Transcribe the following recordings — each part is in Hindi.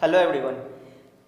Hello everyone.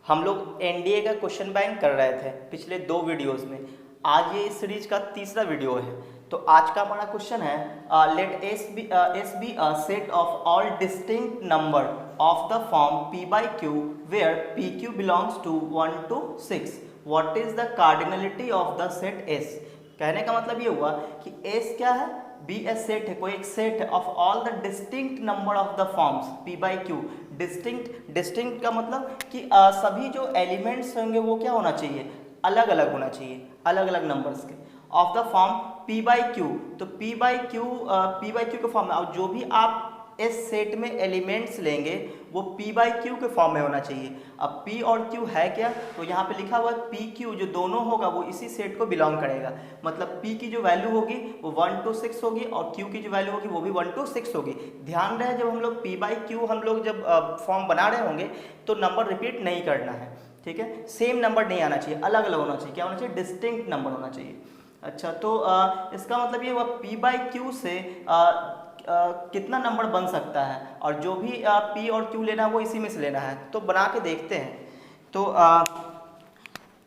हम लोग एनडीए का क्वेश्चन बैंक कर रहे थे पिछले 2 वीडियोस में। आज ये इस सीरीज का तीसरा वीडियो है। तो आज का हमारा क्वेश्चन है let S be a set of all distinct number of the form p by q where pq belongs to 1 to 6। What is the cardinality of the set S। कहने का मतलब ये हुआ कि S क्या है, बी ए सेट है, कोई एक सेट है of all the distinct number of the forms p by q। Distinct का मतलब कि सभी जो एलिमेंट्स होंगे वो क्या होना चाहिए, अलग अलग होना चाहिए, अलग अलग नंबर्स के of the form p by q। तो p by q के फॉर्म में, और जो भी आप इस सेट में एलिमेंट्स लेंगे वो p by q के फॉर्म में होना चाहिए। अब p और q है क्या, तो यहाँ पे लिखा हुआ है p q, जो दोनों होगा वो इसी सेट को बिलोंग करेगा। मतलब p की जो वैल्यू होगी वो 1 to 6 होगी और q की जो वैल्यू होगी वो भी 1 to 6 होगी। ध्यान रहे जब हम लोग p by q हम लोग जब फॉर्म बना रहे होंगे तो नंबर रिपीट नहीं करना है, ठीक है। सेम नंबर नहीं आना चाहिए, अलग अलग होना चाहिए। क्या होना चाहिए, डिस्टिंक्ट नंबर होना चाहिए। अच्छा, तो इसका मतलब ये हुआ p by q से कितना नंबर बन सकता है, और जो भी p और q लेना है वो इसी में से लेना है। तो बना के देखते हैं। तो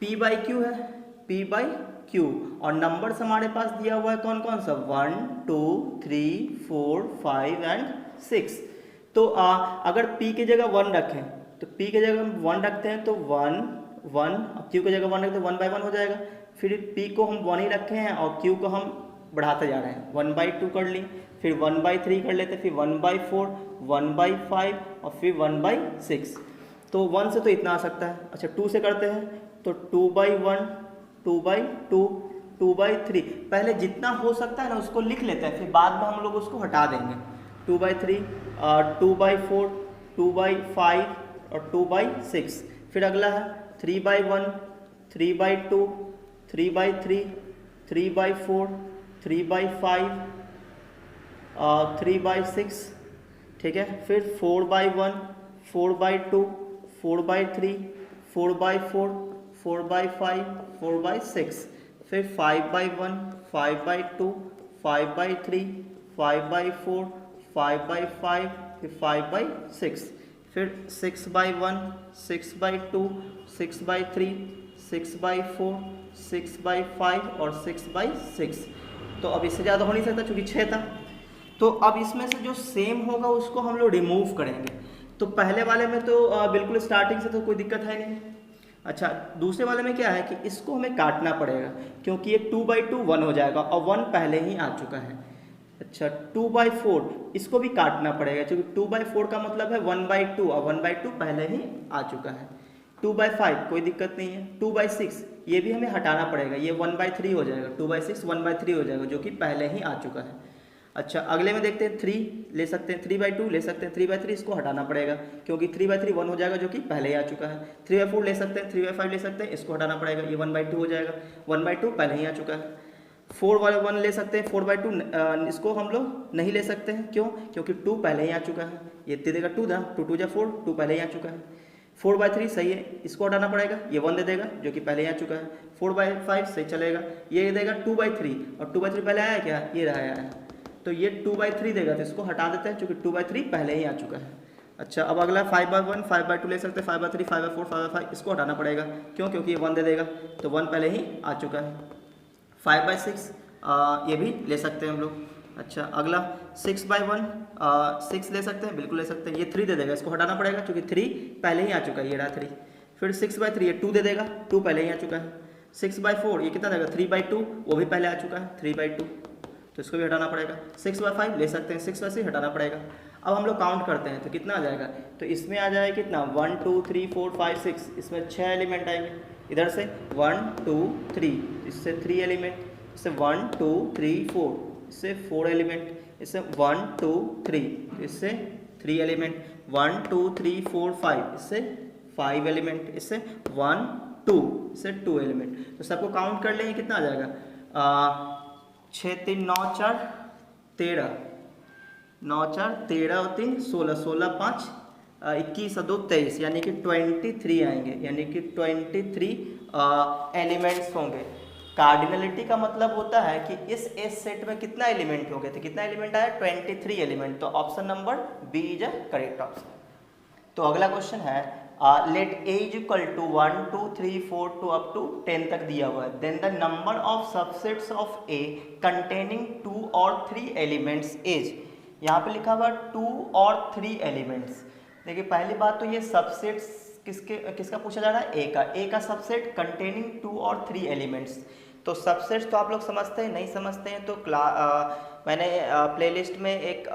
p by q है, p by q, और नंबर्स हमारे पास दिया हुआ है कौन कौन सा, 1 2 3 4 5 एंड 6। तो अगर p की जगह 1 रखें तो p की जगह हम 1 रखते हैं तो 1 1, q की जगह 1 रखते हैं 1 by 1 हो जाएगा। फिर p को हम 1 ही रखे हैं और q को हम बढ़ाते जा रहे हैं, 1 by 2 कर ली, फिर 1 by 3 कर लेते, फिर 1 by 4, 1 by 5 और फिर 1 by 6। तो 1 से तो इतना आ सकता है। अच्छा, 2 से करते हैं तो 2 by 1, 2 by 2, 2 by 3। पहले जितना हो सकता है ना उसको लिख लेते हैं, फिर बाद में हम लोग उसको हटा देंगे। 2 by 3, 2 by 4, 2 by 5 और 2 by 6। फिर अगला है 3 by 1, 3 by 2, 3 by 3, 3 by 4, 3 by 5, 3 by 6, ठीक है। फिर 4 by 1, 4 by 2, 4 by 3, 4 by 4, 4 by 5, 4 by 6। फिर 5 by 1, 5 by 2, 5 by 3, 5 by 4, 5 by 5, फिर 5 by 6। फिर 6 by 1, 6 by 2, 6 by 3, 6 by 4, 6 by 5 और 6 by 6। तो अब इससे ज़्यादा हो नहीं सकता चूँकि 6 था। तो अब इसमें से जो सेम होगा उसको हम लोग रिमूव करेंगे। तो पहले वाले में तो बिल्कुल स्टार्टिंग से तो कोई दिक्कत है नहीं। अच्छा, दूसरे वाले में क्या है कि इसको हमें काटना पड़ेगा क्योंकि ये 2 by 2 1 हो जाएगा और 1 पहले ही आ चुका है। अच्छा, 2 by 4 इसको भी काटना पड़ेगा क्योंकि 2 by 4 का मतलब है 1 by 2 और 1 by 2 पहले ही आ चुका है। 2 by 5 कोई दिक्कत नहीं है। 2 by 6 ये भी हमें हटाना पड़ेगा, ये 1 by 3 हो जाएगा। 2 by 6 1 by 3 हो जाएगा जो कि पहले ही आ चुका है। अच्छा, अगले में देखते हैं 3 ले सकते हैं, 3 by 2 ले सकते हैं, 3 by 3 इसको हटाना पड़ेगा क्योंकि 3 by 3 1 हो जाएगा जो कि पहले ही आ चुका है। 3 by 4 ले सकते हैं, 3 by 5 ले सकते हैं, इसको हटाना पड़ेगा, ये 1 by 2 हो जाएगा, 1 by 2 पहले ही आ चुका है। 4 by 1 ले सकते हैं, 4 by 2 इसको हम लोग नहीं ले सकते हैं, क्यों, क्योंकि 2 पहले ही आ चुका है। ये दे देगा 2 था, 2 2 4, 2 पहले ही आ चुका है। 4 by 3 सही है, इसको हटाना पड़ेगा, ये 1 दे देगा जो कि पहले ही आ चुका है। 4 by 5 सही चलेगा, ये देगा 2 by 3 और 2 by 3 पहले आया क्या, ये रहा आया, तो ये 2 by 3 देगा, तो इसको हटा देते हैं क्योंकि 2 by 3 पहले ही आ चुका है। अच्छा, अब अगला 5 by 1, 5 by 2 ले सकते हैं, 5 by 3, 5 by 4, 5 by 5 इसको हटाना पड़ेगा, क्यों, क्योंकि ये 1 दे देगा, तो 1 पहले ही आ चुका है। 5 by 6 ये भी ले सकते हैं हम लोग। अच्छा, अगला 6 by 1 6 ले सकते हैं, बिल्कुल ले सकते हैं, ये 3 दे देगा, इसको हटाना पड़ेगा क्योंकि 3 पहले ही आ चुका है, ये रहा 3। फिर 6 by 3 ये 2 दे देगा, 2 पहले ही आ चुका है। 6 by 4 ये कितना देगा, 3 by 2 वो भी पहले आ चुका है, 3 by 2, तो इसको भी हटाना पड़ेगा। 6 by 5 ले सकते हैं, 6 by 6 हटाना पड़ेगा। अब हम लोग काउंट करते हैं तो कितना आ जाएगा, तो इसमें आ जाएगा कितना, 1 2 3 4 5 6, इसमें 6 एलिमेंट आएंगे। इधर से 1 2 3, इससे 3 एलिमेंट, इससे 1 2 3 4, इससे 4 एलिमेंट, इससे 1 2 3, इससे 3 एलिमेंट, 1 2 3 4 5, इससे 5 एलिमेंट, इससे 1 2, इससे 2 एलिमेंट। तो सबको काउंट कर लेंगे, कितना आ जाएगा, 6 3 9 4 13, 9 4 13 और 3 16, 16 5 21 और 2 23, यानी कि 23 आएंगे, यानी कि 23 एलिमेंट्स होंगे। कार्डिनलिटी का मतलब होता है कि इस एस सेट में कितना एलिमेंट हो गए थे, कितना एलिमेंट आया, 23 एलिमेंट। तो option number B is a correct option. तो अगला क्वेश्चन है let A is equal to 1 2 3 4 to up to 10 तक दिया हुआ है, then the number of subsets of A containing 2 और 3 एलिमेंट्स इज, यहाँ पे लिखा हुआ 2 और 3 एलिमेंट्स। देखिए पहली बात तो ये सबसेट्स किसका पूछा जा रहा है, ए का सबसेट कंटेनिंग 2 और 3 एलिमेंट्स। तो सबसेट्स तो आप लोग समझते हैं, नहीं समझते हैं तो मैंने प्लेलिस्ट में एक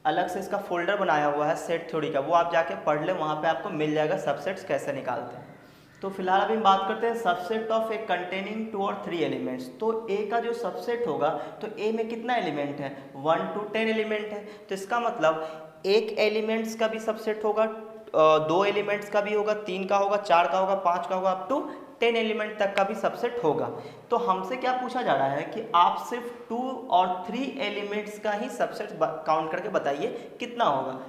अलग से इसका फोल्डर बनाया हुआ है सेट थ्योरी का, वो आप जाके पढ़ लें, वहाँ पे आपको मिल जाएगा सबसेट्स कैसे निकालते हैं। तो फिलहाल अभी हम बात करते हैं सबसेट ऑफ ए कंटेनिंग 2 और 3 एलिमेंट्स। तो ए का जो सबसेट होगा तो ए में कितना एलिमेंट है, 1 to 10 एलिमेंट है। तो इसका मतलब एक एलिमेंट्स का भी सबसेट होगा, 2 एलिमेंट्स का भी होगा, 3 का होगा, 4 का होगा, 5 का होगा, अप टू 10 एलिमेंट तक का भी सबसेट होगा। तो हमसे क्या पूछा जा रहा है कि आप सिर्फ 2 और 3 एलिमेंट्स का ही सबसेट काउंट करके बताइए कितना होगा।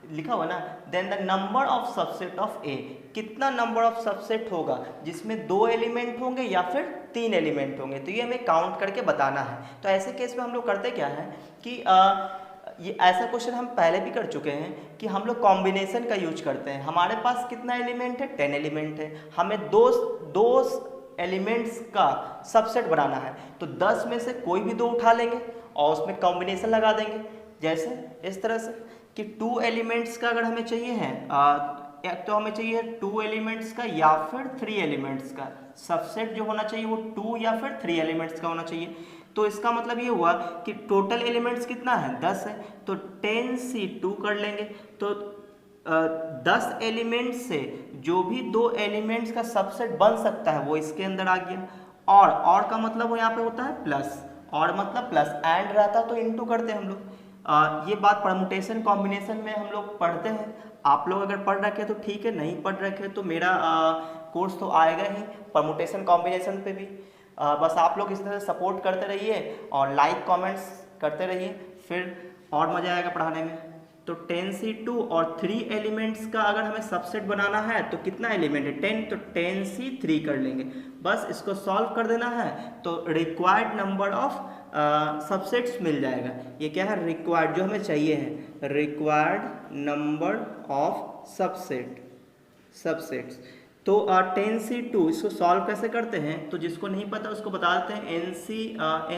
लिखा हुआ ना, then the number of subset of A, कितना नंबर ऑफ सबसेट होगा जिसमें 2 एलिमेंट होंगे या फिर 3 एलिमेंट होंगे, तो ये हमें काउंट करके बताना है। तो ऐसे केस में हम लोग करते क्या है कि ये ऐसा क्वेश्चन हम पहले भी कर चुके हैं कि हम लोग कॉम्बिनेशन का यूज करते हैं। हमारे पास कितना एलिमेंट है, 10 एलिमेंट है, हमें दो एलिमेंट्स का सबसेट बनाना है, तो 10 में से कोई भी 2 उठा लेंगे और उसमें कॉम्बिनेशन लगा देंगे। जैसे इस तरह से कि 2 एलिमेंट्स का अगर हमें चाहिए है तो हमें चाहिए 2 एलिमेंट्स का या फिर 3 एलिमेंट्स का सबसेट जो होना चाहिए वो 2 या फिर 3 एलिमेंट्स का होना चाहिए। तो इसका मतलब ये हुआ कि टोटल एलिमेंट्स कितना है, 10 है, तो 10C2 कर लेंगे। तो 10 एलिमेंट्स से जो भी 2 एलिमेंट्स का सबसेट बन सकता है वो इसके अंदर आ गया। और का मतलब वो यहाँ पे होता है प्लस, और मतलब प्लस, एंड रहता तो इनटू करते हैं हम लोग। ये बात परमुटेशन कॉम्बिनेशन में हम लोग पढ़ते हैं। आप लोग अगर पढ़ रखे तो ठीक है, नहीं पढ़ रखे तो मेरा कोर्स तो आएगा ही परमुटेशन कॉम्बिनेशन पे भी। बस आप लोग इस तरह से सपोर्ट करते रहिए और लाइक कमेंट्स करते रहिए, फिर और मज़ा आएगा पढ़ाने में। तो 10C2 और 3 एलिमेंट्स का अगर हमें सबसेट बनाना है तो कितना एलिमेंट है, 10, तो 10C3 कर लेंगे। बस इसको सॉल्व कर देना है तो रिक्वायर्ड नंबर ऑफ सबसेट्स मिल जाएगा। ये क्या है, रिक्वायर्ड, जो हमें चाहिए है, रिक्वायर्ड नंबर ऑफ सबसेट्स। तो 10C2 इसको सॉल्व कैसे करते हैं, तो जिसको नहीं पता उसको बता देते हैं।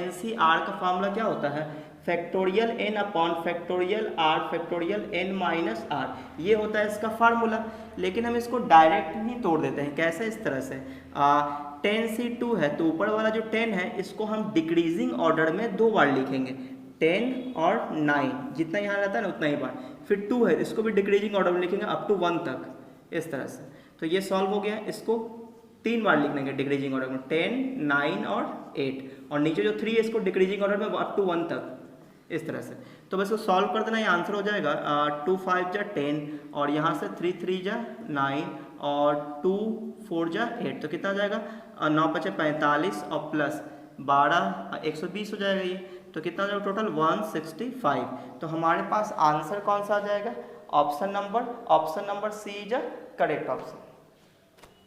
NCR का फार्मूला क्या होता है, factorial n upon factorial r factorial n minus r, ये होता है इसका फार्मूला। लेकिन हम इसको डायरेक्ट ही तोड़ देते हैं। कैसे, इस तरह से 10C2 है तो ऊपर वाला जो 10 है इसको हम डिक्रीजिंग ऑर्डर में 2 बार लिखेंगे, 10 और 9, जितना यहाँ रहता है ना उतना ही बार। फिर 2 है, इसको भी डिक्रीजिंग ऑर्डर में लिखेंगे अप टू 1 तक, इस तरह से। तो ये सॉल्व हो गया। इसको 3 बार लिख लेंगे डिक्रीजिंग ऑर्डर में, 10, 9 और 8, और नीचे जो 3 है इसको डिक्रीजिंग ऑर्डर में अप टू 1 तक, इस तरह से। तो बस इसको सॉल्व कर देना, ये आंसर हो जाएगा 2 5 जा 10, और यहाँ से 3 3 जा 9 और 2 4 जा 8, तो कितना हो जाएगा 9 5 45 और प्लस 12 120 हो जाएगा ये। तो कितना हो जाएगा टोटल 165। तो हमारे पास आंसर कौन सा आ जाएगा, option number C is a correct option.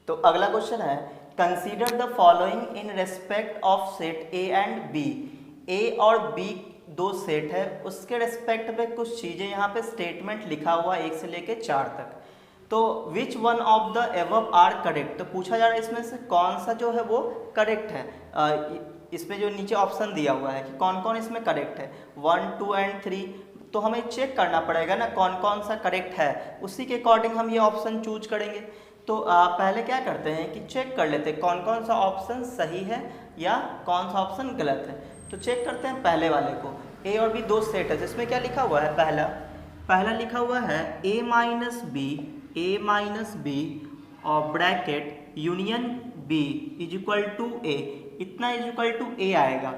तो अगला क्वेश्चन है, consider the following in respect of set A and B. A और बी 2 सेट है, उसके रेस्पेक्ट में कुछ चीज़ें यहाँ पे स्टेटमेंट लिखा हुआ 1 से लेके 4 तक। तो which one of the above are correct, तो पूछा जा रहा है इसमें से कौन सा जो है वो करेक्ट है। इसमें जो नीचे ऑप्शन दिया हुआ है कि कौन कौन इसमें करेक्ट है, 1 2 एंड 3, तो हमें चेक करना पड़ेगा ना कौन कौन सा करेक्ट है, उसी के अकॉर्डिंग हम ये ऑप्शन चूज करेंगे। तो पहले क्या करते हैं कि चेक कर लेते हैं कौन कौन सा ऑप्शन सही है या कौन सा ऑप्शन गलत है। तो चेक करते हैं पहले वाले को, ए और बी 2 सेट है, जिसमें क्या लिखा हुआ है, पहला लिखा हुआ है a माइनस बी और bracket union b is equal to A, इतना इज इक्वल टू ए आएगा।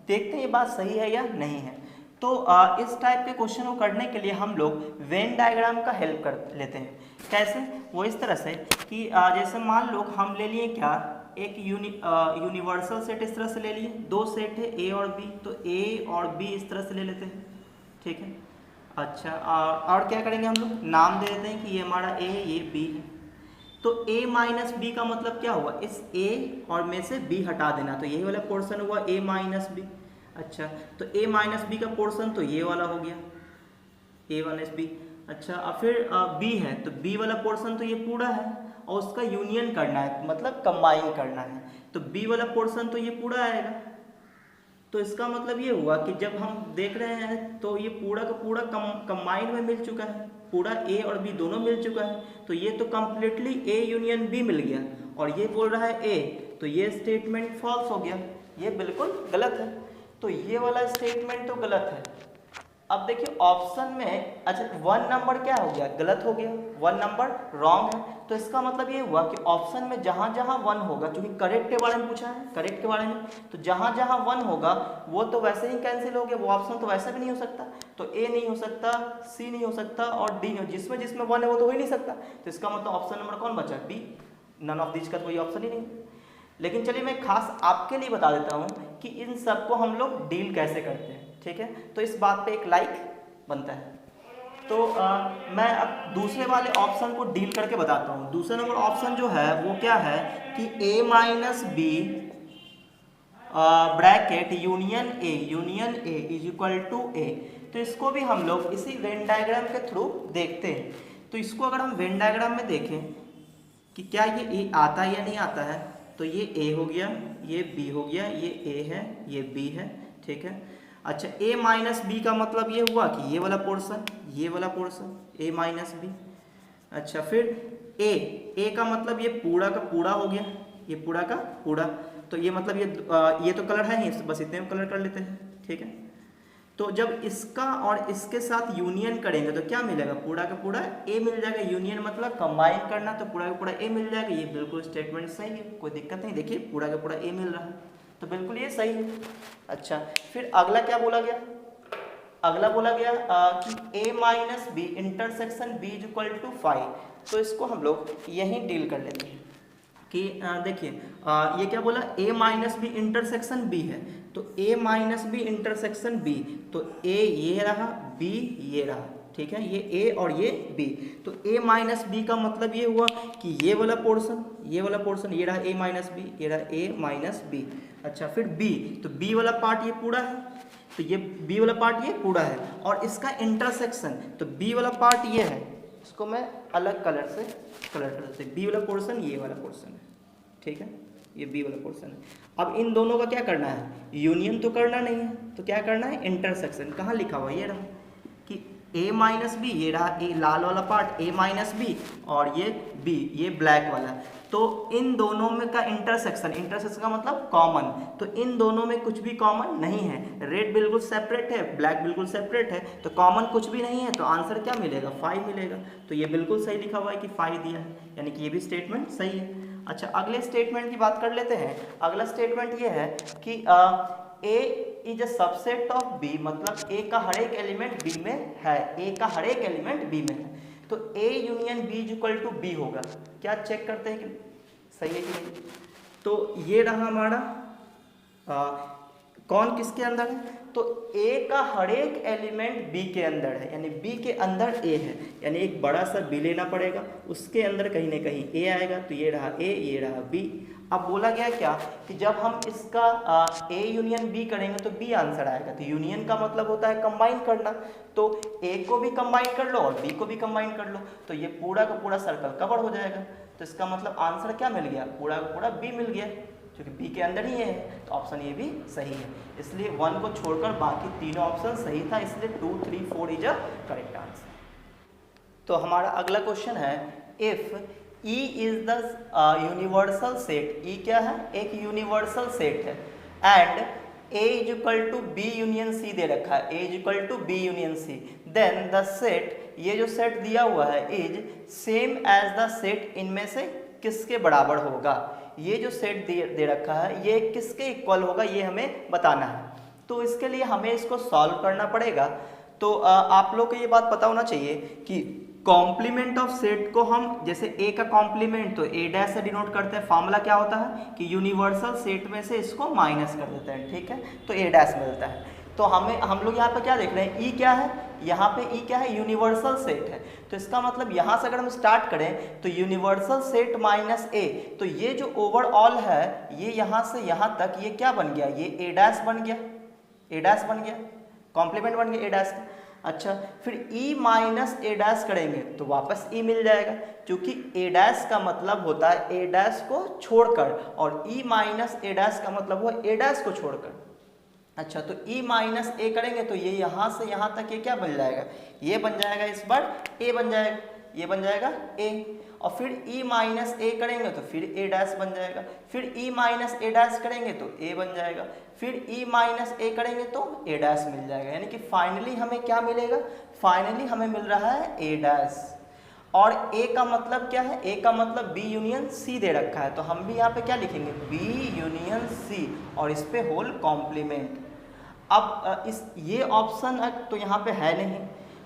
देखते हैं ये बात सही है या नहीं है। तो इस टाइप के क्वेश्चन को करने के लिए हम लोग वेन डायग्राम का हेल्प कर लेते हैं। कैसे, वो इस तरह से कि जैसे मान लो हम ले लिए क्या, एक यूनिवर्सल सेट इस तरह से ले लिए, 2 सेट है ए और बी, तो ए और बी इस तरह से ले लेते हैं, ठीक है। अच्छा, और क्या करेंगे, हम लोग नाम दे देते हैं कि ये हमारा ए है, ये बी है। तो a माइनस बी का मतलब क्या हुआ, इस a और में से b हटा देना, तो यही वाला पोर्शन हुआ a माइनस बी। अच्छा, तो a माइनस बी का पोर्शन तो ये वाला हो गया a माइनस बी। अच्छा अब फिर बी है, तो बी वाला पोर्शन तो ये पूरा है और उसका यूनियन करना है, मतलब कंबाइन करना है, तो बी वाला पोर्शन तो ये पूरा आएगा। तो इसका मतलब ये हुआ कि जब हम देख रहे हैं तो ये पूरा का पूरा कंबाइन में मिल चुका है, पूरा ए और बी दोनों मिल चुका है, तो ये तो कंप्लीटली ए यूनियन बी मिल गया और ये बोल रहा है ए, तो ये स्टेटमेंट फॉल्स हो गया, ये बिल्कुल गलत है। तो ये वाला स्टेटमेंट तो गलत है। अब देखिए ऑप्शन में, अच्छा 1 नंबर क्या हो गया, गलत हो गया, 1 नंबर रॉन्ग है। तो इसका मतलब ये हुआ कि ऑप्शन में जहां जहां 1 होगा, क्योंकि करेक्ट के बारे में पूछा है, करेक्ट के बारे में, तो जहां जहां 1 होगा वो तो वैसे ही कैंसिल हो गया, वो ऑप्शन तो वैसे भी नहीं हो सकता, तो ए नहीं हो सकता, सी नहीं हो सकता और डी नहीं, जिसमें जिसमें 1 है वो तो हो ही नहीं सकता। तो इसका मतलब ऑप्शन नंबर कौन बचा, बी, नन ऑफ दिस का कोई ऑप्शन ही नहीं। लेकिन चलिए मैं खास आपके लिए बता देता हूँ कि इन सबको हम लोग डील कैसे करते हैं, ठीक है। तो इस बात पे एक लाइक बनता है। तो मैं अब दूसरे वाले ऑप्शन को डील करके बताता हूँ। दूसरा नंबर ऑप्शन जो है वो क्या है कि a minus B bracket union A is equal to A. तो इसको भी हम लोग इसी वेन डायग्राम के थ्रू देखते हैं। तो इसको अगर हम वेन डायग्राम में देखें कि क्या ये ए आता है या नहीं आता है, तो ये ए हो गया, ये बी हो गया, ये ए है, ये बी है, ठीक है। अच्छा a माइनस बी का मतलब ये हुआ कि ये वाला पोर्शन, ये वाला पोर्शन a माइनस बी। अच्छा फिर a का मतलब ये पूरा का पूरा हो गया, ये पूरा का पूरा, तो ये मतलब ये तो कलर है ही, बस इतने में कलर कर लेते हैं, ठीक है। तो जब इसका और इसके साथ यूनियन करेंगे तो क्या मिलेगा, पूरा का पूरा a मिल जाएगा, यूनियन मतलब कंबाइन करना, तो पूरा का पूरा a मिल जाएगा। ये बिल्कुल स्टेटमेंट सही है, कोई दिक्कत नहीं, देखिए पूरा का पूरा a मिल रहा है, तो बिल्कुल ये सही है। अच्छा फिर अगला क्या बोला गया, अगला बोला गया कि a minus B intersection b is equal to 5। तो इसको हम लोग यहीं डील कर लेते हैं कि देखिए ये क्या बोला, a minus B intersection b है, तो a minus B intersection b, तो a ये रहा, b ये रहा, ठीक है, ये a और ये b। तो a माइनस बी का मतलब ये हुआ कि ये वाला पोर्शन, ये वाला पोर्शन, ये रहा a माइनस बी, ये रहा a माइनस बी। अच्छा फिर b, तो b वाला पार्ट ये पूरा है, तो ये b वाला पार्ट ये पूरा है, और इसका इंटरसेक्शन, तो b वाला पार्ट ये है, इसको मैं अलग कलर से कलर कर देते, b वाला पोर्शन ये वाला पोर्शन है, ठीक है, ये b वाला पोर्शन है। अब इन दोनों का क्या करना है, यूनियन तो करना नहीं है, तो क्या करना है, इंटरसेक्शन। कहाँ लिखा हुआ ये रहा कि a माइनस बी, ये रहा a लाल वाला पार्ट a माइनस बी, और ये b ये ब्लैक वाला, तो इन दोनों में का इंटरसेक्शन, इंटरसेक्शन का मतलब कॉमन, तो इन दोनों में कुछ भी कॉमन नहीं है, रेड बिल्कुल सेपरेट है, ब्लैक बिल्कुल सेपरेट है, तो कॉमन कुछ भी नहीं है, तो आंसर क्या मिलेगा, 5 मिलेगा। तो ये बिल्कुल सही लिखा हुआ है कि 5 दिया है, यानी कि ये भी स्टेटमेंट सही है। अच्छा अगले स्टेटमेंट की बात कर लेते हैं। अगला स्टेटमेंट ये है कि a is a subset of b, मतलब a का हर एक एलिमेंट b में है, a का हर एक एलिमेंट b में है, तो a union b is equal to b होगा। क्या चेक करते हैं कि सही है कि नहीं। तो ये रहा हमारा कौन किसके अंदर है, तो a का हर एक एलिमेंट b के अंदर है, यानी b के अंदर a है, यानी एक बड़ा सा b लेना पड़ेगा, उसके अंदर कहीं ना कहीं a आएगा, तो ये रहा a, ये रहा b। अब बोला गया क्या कि जब हम इसका a यूनियन b करेंगे तो b आंसर आएगा, तो यूनियन का मतलब होता है कंबाइन करना, तो a को भी कंबाइन कर लो और b को भी कंबाइन कर लो, तो ये पूरा का पूरा सर्कल कवर हो जाएगा। तो इसका मतलब आंसर क्या मिल गया, पूरा का पूरा b मिल गया, क्योंकि b के अंदर ही है, तो ऑप्शन ये भी सही है। इसलिए 1 को छोड़कर बाकी तीनों ऑप्शन सही था, इसलिए 2, 3, 4 इज अ करेक्ट आंसर। तो हमारा अगला क्वेश्चन है, if E is the universal set, E क्या है, एक यूनिवर्सल सेट है, and A is equal to B union C दे रखा है, A is equal to B union C, then the set, ये जो सेट दिया हुआ है, is same as the set, इनमें से किसके बराबर होगा। ये जो सेट दे रखा है ये किसके इक्वल होगा, ये हमें बताना है। तो इसके लिए हमें इसको सॉल्व करना पड़ेगा। तो आप लोग को ये बात पता होना चाहिए कि कॉम्प्लीमेंट ऑफ सेट को हम, जैसे a का कॉम्प्लीमेंट तो a डैश से डिनोट करते हैं, फॉर्मूला क्या होता है कि यूनिवर्सल सेट में से इसको माइनस कर देते हैं, ठीक है, तो a डैश मिलता है। तो हम लोग यहाँ पे क्या देख रहे हैं, e क्या है, यहाँ पे e क्या है, यूनिवर्सल सेट है, तो इसका मतलब यहाँ से अगर हम स्टार्ट करें तो यूनिवर्सल सेट माइनस a, तो ये जो ओवरऑल है ये यहाँ से यहाँ तक ये क्या बन गया, ये a डैश बन गया, a डैश बन गया, कॉम्प्लीमेंट बन गया a डैश का। अच्छा, फिर e माइनस ए डैश करेंगे तो वापस e मिल जाएगा, क्योंकि ए डैश का मतलब होता है ए डैश को छोड़कर, और e माइनस ए डैश का मतलब हुआ ए डैश को छोड़कर। अच्छा, तो e माइनस ए करेंगे तो ये यहाँ से यहाँ तक ये क्या बन जाएगा, ये बन जाएगा, इस बार a बन जाएगा, ये बन जाएगा a, और फिर e माइनस ए करेंगे तो फिर a डैश बन जाएगा, फिर e माइनस ए डैश करेंगे तो a बन जाएगा, फिर e माइनस ए करेंगे तो a डैश मिल जाएगा। यानी कि फाइनली हमें क्या मिलेगा, फाइनली हमें मिल रहा है a डैश। और a का मतलब क्या है, a का मतलब b यूनियन c दे रखा है, तो हम भी यहाँ पे क्या लिखेंगे, b यूनियन c, और इस पे होल कॉम्प्लीमेंट। अब इस ये ऑप्शन तो यहाँ पे है नहीं,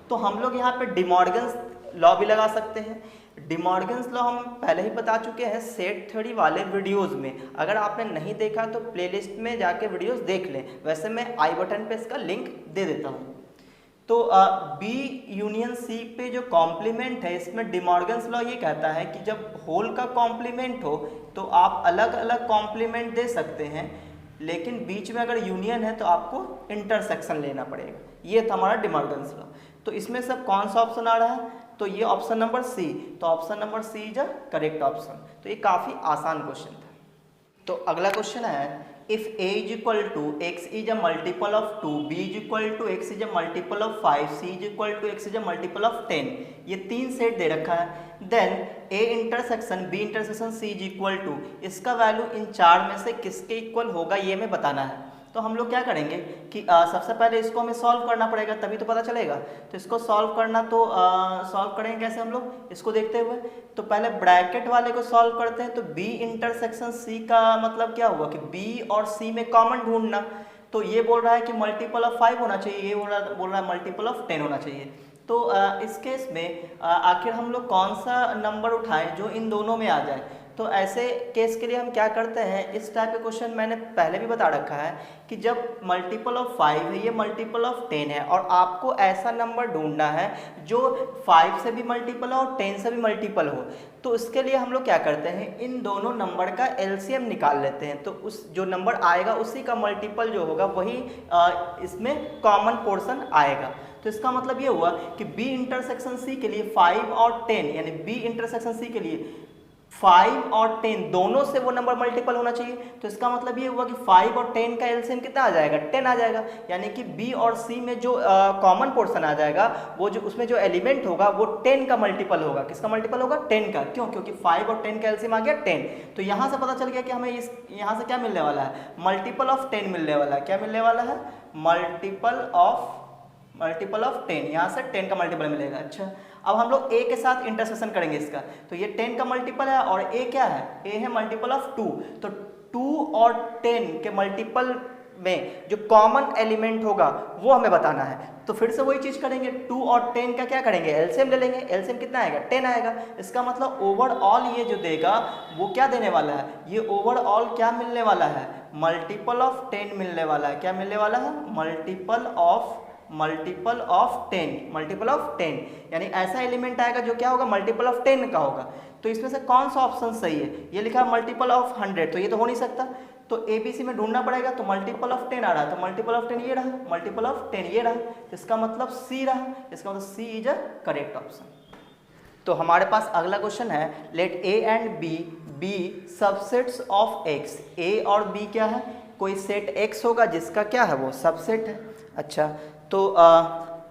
तो हम लोग यहाँ पे डिमॉर्गन्स लॉ भी लगा सकते हैं। डिमॉर्गन्स लॉ हम पहले ही बता चुके हैं सेट थ्योरी वाले वीडियोस में, अगर आपने नहीं देखा तो प्लेलिस्ट में जाके वीडियोस देख लें, वैसे मैं आई बटन पे इसका लिंक दे देता हूँ। तो B यूनियन C पे जो कॉम्प्लीमेंट है, इसमें डिमॉर्गन्स लॉ ये कहता है कि जब होल का कॉम्प्लीमेंट हो तो आप अलग अलग कॉम्प्लीमेंट दे सकते हैं, लेकिन बीच में अगर यूनियन है तो आपको इंटरसेक्शन लेना पड़ेगा। ये था हमारा डिमॉर्गन्स लॉ। तो इसमें सब कौन सा ऑप्शन आ रहा है, तो ये ऑप्शन नंबर सी, तो option number C is a correct option. तो ये काफ़ी आसान क्वेश्चन था। तो अगला क्वेश्चन है, if a is equal to x is a multiple of 2, b is equal to x is a multiple of 5, c is equal to x is a multiple of 10, ये तीन सेट दे रखा है। Then a intersection b intersection c is equal to, इसका वैल्यू इन चार में से किसके इक्वल होगा ये हमें बताना है। तो हम लोग क्या करेंगे कि सबसे पहले इसको हमें सॉल्व करना पड़ेगा, तभी तो पता चलेगा। तो इसको सॉल्व करना, तो सॉल्व करेंगे कैसे हम लोग, इसको देखते हुए तो पहले ब्रैकेट वाले को सॉल्व करते हैं। तो b इंटरसेक्शन c का मतलब क्या हुआ कि b और c में कॉमन ढूंढना। तो ये बोल रहा है कि मल्टीपल ऑफ 5 होना चाहिए, ये बोल रहा है मल्टीपल ऑफ 10 होना चाहिए। तो इस केस में आखिर हम लोग कौन सा नंबर उठाएं जो इन दोनों में आ जाए। तो ऐसे केस के लिए हम क्या करते हैं, इस टाइप के क्वेश्चन मैंने पहले भी बता रखा है कि जब मल्टीपल ऑफ 5 है, ये मल्टीपल ऑफ 10 है, और आपको ऐसा नंबर ढूंढना है जो 5 से भी मल्टीपल हो और 10 से भी मल्टीपल हो। तो इसके लिए हम लोग क्या करते हैं, इन दोनों नंबर का एलसीएम निकाल लेते हैं। तो उस जो नंबर आएगा उसी का मल्टीपल जो होगा वही इसमें कॉमन पोर्शन आएगा। तो इसका मतलब ये हुआ कि b इंटरसेक्शन c के लिए 5 और 10, यानी b इंटरसेक्शन c के लिए 5 और 10 दोनों से वो नंबर मल्टीपल होना चाहिए। तो इसका मतलब ये हुआ कि 5 और 10 का एलसीएम कितना आ जाएगा, 10 आ जाएगा। यानी कि b और c में जो कॉमन पोर्शन आ जाएगा, वो जो उसमें जो एलिमेंट होगा वो 10 का मल्टीपल होगा। किसका मल्टीपल होगा, 10 का। क्यों, क्योंकि 5 और 10 का एलसीएम आ गया 10। तो यहाँ से पता चल गया कि हमें यहाँ से क्या मिलने वाला है, मल्टीपल ऑफ 10 मिलने वाला है। क्या मिलने वाला है, मल्टीपल ऑफ 10, यहाँ से 10 का मल्टीपल मिलेगा। अच्छा, अब हम लोग a के साथ इंटरसेक्शन करेंगे इसका। तो ये 10 का मल्टीपल है और a क्या है, a है मल्टीपल ऑफ 2। तो 2 और 10 के मल्टीपल में जो कॉमन एलिमेंट होगा वो हमें बताना है। तो फिर से वही चीज करेंगे, 2 और 10 का क्या करेंगे, एलसीएम ले लेंगे। एलसीएम कितना आएगा, 10 आएगा। इसका मतलब ओवरऑल ये जो देगा वो क्या देने वाला है, ये ओवरऑल क्या मिलने वाला है, मल्टीपल ऑफ 10 मिलने वाला है। क्या मिलने वाला है, मल्टीपल ऑफ 10, यानी ऐसा एलिमेंट आएगा जो क्या होगा, मल्टीपल ऑफ 10 का होगा। तो इसमें से कौन सा ऑप्शन सही है, ये लिखा है मल्टीपल ऑफ 100, तो ये तो हो नहीं सकता। तो ABC में ढूंढना पड़ेगा। तो मल्टीपल ऑफ 10 आ रहा है, तो मल्टीपल ऑफ 10 ये रहा, मल्टीपल ऑफ 10 ये रहा, इसका मतलब C रहा। इसका मतलब C is a correct option. तो हमारे पास अगला क्वेश्चन है, let A and B B subsets of X। A और B क्या है, कोई सेट X होगा जिसका क्या है, वो सबसेट है। अच्छा, तो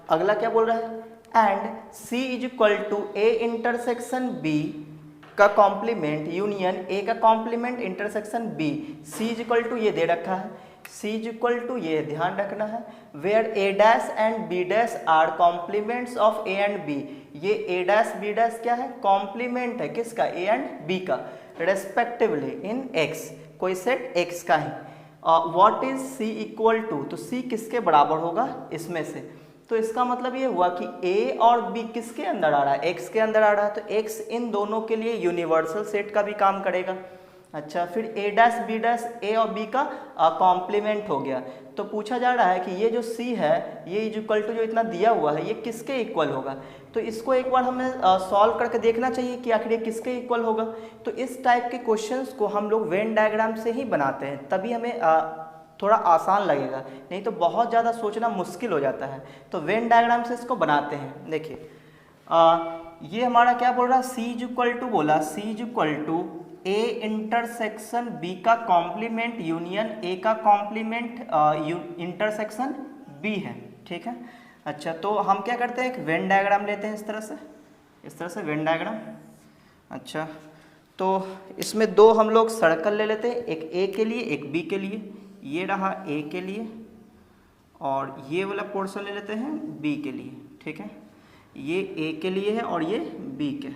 अगला क्या बोल रहा है, and C is equal to A intersection B का कॉम्प्लीमेंट यूनियन A का complement intersection B। C is equal to ये दे रखा है, C इज इक्वल टू ये ध्यान रखना है, where A dash and B dash are complements of A and B। ये A डैश B डैश क्या है, कॉम्प्लीमेंट है किसका, A एंड B का, रेस्पेक्टिवली इन X, कोई सेट X का ही। What is C equal to, तो C किसके बराबर होगा इसमें से। तो इसका मतलब ये हुआ कि A और B किसके अंदर आ रहा है, X के अंदर आ रहा है। तो X इन दोनों के लिए यूनिवर्सल सेट का भी काम करेगा। अच्छा, फिर A dash B dash A और B का कॉम्प्लीमेंट हो गया। तो पूछा जा रहा है कि ये जो C है, ये इज इक्वल टू जो इतना दिया हुआ है, ये किसके इक्वल होगा। तो इसको एक बार हमें सॉल्व करके देखना चाहिए कि आखिर ये किसके इक्वल होगा। तो इस टाइप के क्वेश्चंस को हम लोग वेन डायग्राम से ही बनाते हैं, तभी हमें थोड़ा आसान लगेगा, नहीं तो बहुत ज़्यादा सोचना मुश्किल हो जाता है। तो वेन डायग्राम से इसको बनाते हैं। देखिए ये हमारा क्या बोल रहा है, C इज इक्वल टू बोला, C is equal to A intersection B का कॉम्प्लीमेंट यूनियन A का कॉम्प्लीमेंट इंटरसेक्शन B है, ठीक है। अच्छा, तो हम क्या करते हैं, एक वेन डायग्राम लेते हैं इस तरह से वेन डायग्राम। अच्छा, तो इसमें दो हम लोग सर्कल ले लेते हैं, एक A के लिए एक B के लिए। ये रहा A के लिए और ये वाला पोर्शन ले लेते हैं B के लिए, ठीक है। ये A के लिए है और ये B के।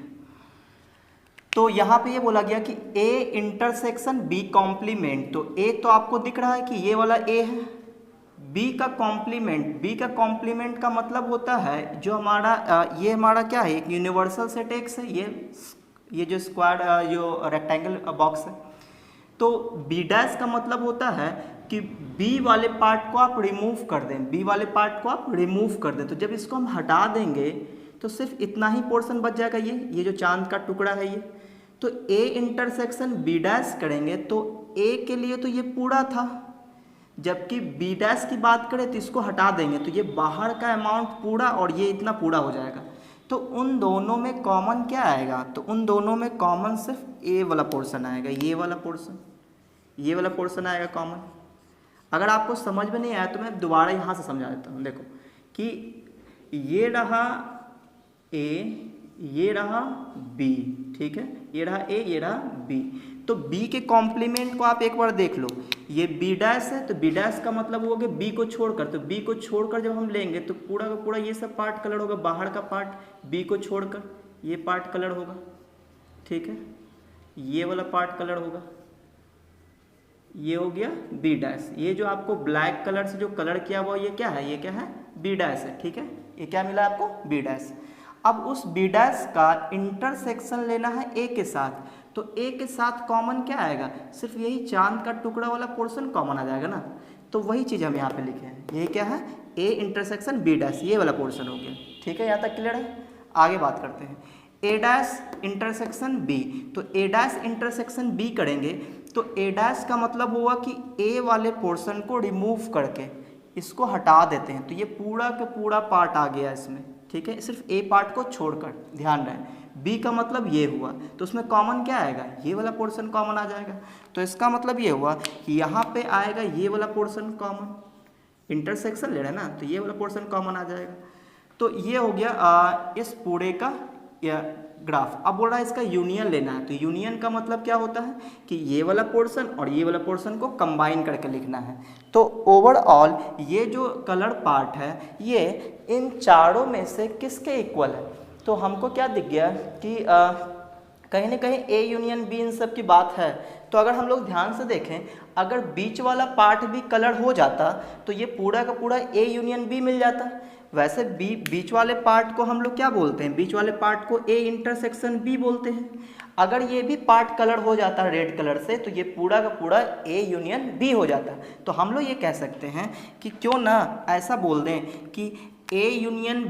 तो यहाँ पे ये बोला गया कि A इंटरसेक्शन B कॉम्प्लीमेंट, तो A तो आपको दिख रहा है कि ये वाला A है, B का कॉम्प्लीमेंट का मतलब होता है जो हमारा ये हमारा क्या है, एक यूनिवर्सल सेट एक्स है, ये जो स्क्वायर जो रेक्टेंगल बॉक्स है। तो B डैश का मतलब होता है कि B वाले पार्ट को आप रिमूव कर दें, B वाले पार्ट को आप रिमूव कर दें। तो जब इसको हम हटा देंगे तो सिर्फ इतना ही पोर्शन बच जाएगा, ये जो चांद का टुकड़ा है ये। तो A इंटरसेक्शन B डैश करेंगे तो A के लिए तो ये पूरा था, जबकि B डैश की बात करें तो इसको हटा देंगे तो ये बाहर का अमाउंट पूरा और ये इतना पूरा हो जाएगा। तो उन दोनों में कॉमन क्या आएगा, तो उन दोनों में कॉमन सिर्फ A वाला पोर्शन आएगा, ये वाला पोर्शन आएगा कॉमन। अगर आपको समझ में नहीं आया तो मैं दोबारा यहाँ से समझा देता हूँ। देखो कि ये रहा A, ये रहा B, ठीक है, ये रहा A, ये रहा B। तो B के कॉम्प्लीमेंट को आप एक बार देख लो, ये B डैश है तो B डैश का मतलब हो गया B को छोड़कर, तो B को छोड़कर जब हम लेंगे तो पूरा का पूरा ये सब पार्ट कलर होगा, बाहर का पार्ट B को छोड़कर ये पार्ट कलर होगा, ठीक है, ये वाला पार्ट कलर होगा, ये हो गया B डैश। ये जो आपको ब्लैक कलर से जो कलर किया हुआ ये क्या है, ये क्या है, B डैश है, ठीक है। ये क्या मिला आपको, B डैश। अब उस B डैश का इंटरसेक्शन लेना है A के साथ, तो A के साथ कॉमन क्या आएगा, सिर्फ यही चांद का टुकड़ा वाला पोर्शन कॉमन आ जाएगा ना। तो वही चीज़ हम यहाँ पे लिखे हैं, ये क्या है, A इंटरसेक्शन B डैश, ये वाला पोर्शन हो गया, ठीक है। यहाँ तक क्लियर है। आगे बात करते हैं, A डैश इंटरसेक्शन B। तो A डैश इंटरसेक्शन B करेंगे तो A डैश का मतलब हुआ कि A वाले पोर्शन को रिमूव करके इसको हटा देते हैं, तो ये पूरा का पूरा पार्ट आ गया इसमें, ठीक है, सिर्फ A पार्ट को छोड़कर, ध्यान रहे। B का मतलब ये हुआ, तो उसमें कॉमन क्या आएगा, ये वाला पोर्शन कॉमन आ जाएगा। तो इसका मतलब ये हुआ कि यहाँ पे आएगा ये वाला पोर्शन कॉमन, इंटरसेक्शन ले रहे हैं ना, तो ये वाला पोर्शन कॉमन आ जाएगा। तो ये हो गया इस पूरे का ग्राफ। अब बोल रहा है इसका यूनियन लेना है, तो यूनियन का मतलब क्या होता है कि ये वाला पोर्शन और ये वाला पोर्शन को कंबाइन करके लिखना है। तो ओवरऑल ये जो कलर पार्ट है ये इन चारों में से किसके इक्वल है, तो हमको क्या दिख गया कि कहीं ना कहीं A यूनियन B इन सब की बात है। तो अगर हम लोग ध्यान से देखें, अगर बीच वाला पार्ट भी कलर हो जाता तो ये पूरा का पूरा A यूनियन B मिल जाता। वैसे बीच वाले पार्ट को हम लोग क्या बोलते हैं, बीच वाले पार्ट को A इंटरसेक्शन B बोलते हैं। अगर ये भी पार्ट कलर हो जाता रेड कलर से तो ये पूरा का पूरा A यूनियन B हो जाता। तो हम लोग ये कह सकते हैं कि क्यों ना ऐसा बोल दें कि A यूनियन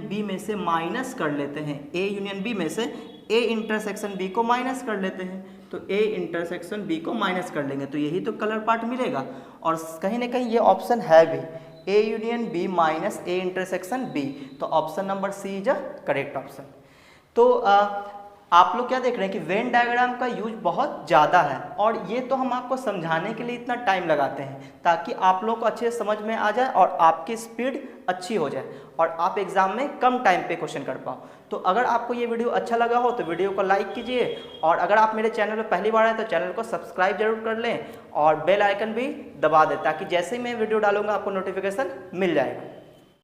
B में से माइनस कर लेते हैं, A यूनियन B में से A इंटरसेक्शन B को माइनस कर लेते हैं। तो A इंटरसेक्शन B को माइनस कर लेंगे तो यही तो कलर पार्ट मिलेगा। और कहीं ना कहीं ये ऑप्शन है भी, A union B minus A intersection B। तो option number C is a correct option. तो आप लोग क्या देख रहे हैं कि वेन डायग्राम का यूज बहुत ज़्यादा है, और ये तो हम आपको समझाने के लिए इतना टाइम लगाते हैं ताकि आप लोग को अच्छे से समझ में आ जाए और आपकी स्पीड अच्छी हो जाए और आप एग्जाम में कम टाइम पे क्वेश्चन कर पाओ। तो अगर आपको ये वीडियो अच्छा लगा हो तो वीडियो को लाइक कीजिए, और अगर आप मेरे चैनल पर पहली बार आए तो चैनल को सब्सक्राइब जरूर कर लें और बेल आइकन भी दबा दें ताकि जैसे ही मैं वीडियो डालूंगा आपको नोटिफिकेशन मिल जाएगा।